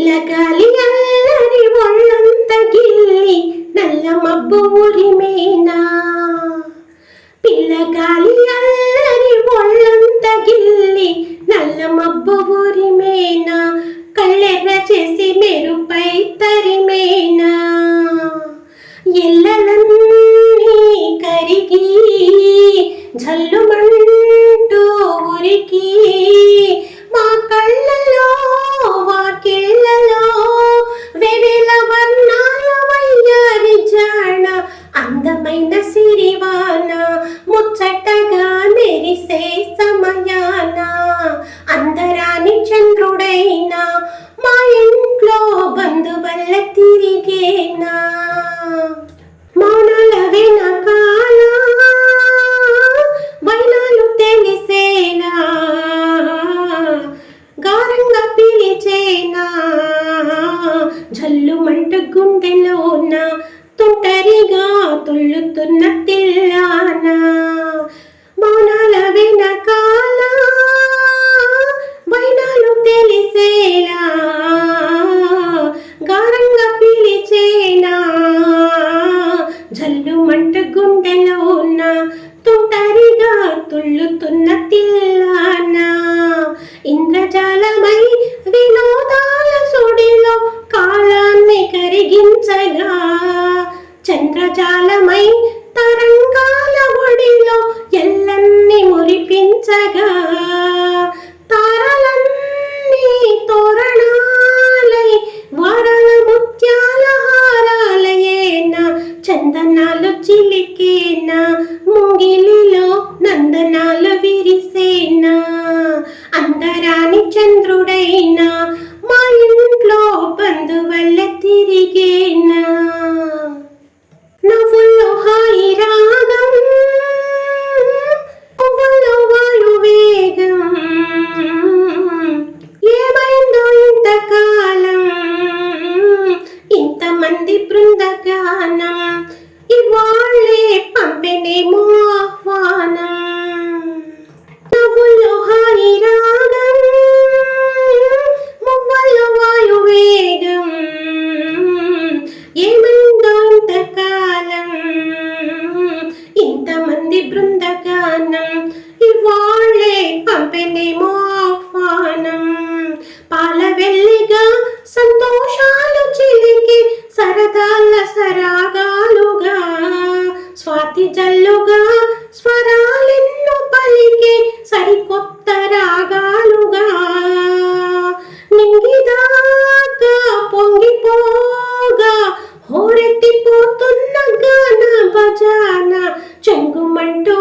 పిల్లగాలి అల్లరి ఒళ్ళంత గిల్లి నల్ల మబ్బు ఉరిమేనా. పిల్లగాలి అల్లరి ఒళ్ళంత గిల్లి నల్ల మబ్బు ఉరిమేనా. కళ్ళెర్ర చేసి మెరుపై తరిమేనా. ఎల్లలన్నీ కరిగి జల్లుమంటూ ఉరికి మా కళ్ళలో వాకిళ్ళలో వెవెల వర్ణాల వయ్యారి జాణ అందమైన సిరివాన ముచ్చటగా మెరిసే సమయాన అందరాని చంద్రుడైనా మా ఇంట్లో బంధువల్ల తిరిగేనా. మౌనాల వెనకాల వైనాలు తెలిసేనా. గారంగా పిలిచేనా జల్లుమంట గుండెలోన తుంటరిగా తుళ్ళుతున్న తిల్లాన. మౌనాల వెనకాల వైనాలు తెలిసేలా గారంగా పిలిచేనా జల్లుమంట గుండెలోన తుంటరిగా తుళ్ళుతున్న తిల్లాన. ఇంద్రజాలమై వినోదాల సుడిలో కాలాన్ని కరిగించగా చంద్రజాలమై తరంగాల ఒడిలో ఎల్లన్ని మురిపించగా తారలన్నీ తోరణాలై వరల ముత్యాల హారాలయేనా. చందనాలు చిలికేనా ముంగిలిలో నందనాలు విరిసేనా. అందరాని చంద్రుడైనా మా ఇంట్లో బంధువల్ల తిరిగేనా. నవ్వుల్లో హాయి రాగం పువ్వుల్లో వాయు వేగం ఏమైందో ఇంతకాలం ఇంతమంది బృందగానం ఇవాళ్ళే పంపెనేమో ఆహ్వానం. నవ్వుల్లో హాయి రాగం మువ్వల్లో వాయు వేగం ఏమైందో ఇంతకాలం ఇంతమంది బృందగానం ఇవాళ్ళే పంపెనేమో ఆహ్వానం. పాల వెల్లిగా సంతోషాలు చిలికి సరదాల సరాగాలుగా స్వాతి జల్లుగా స్వరాలెన్ను పలికి సరికొత్త రాగాలుగా నింగిదాకా పొంగిపోగా హోరెత్తిపోతున్న గాన భజాన చెంగుమంటూ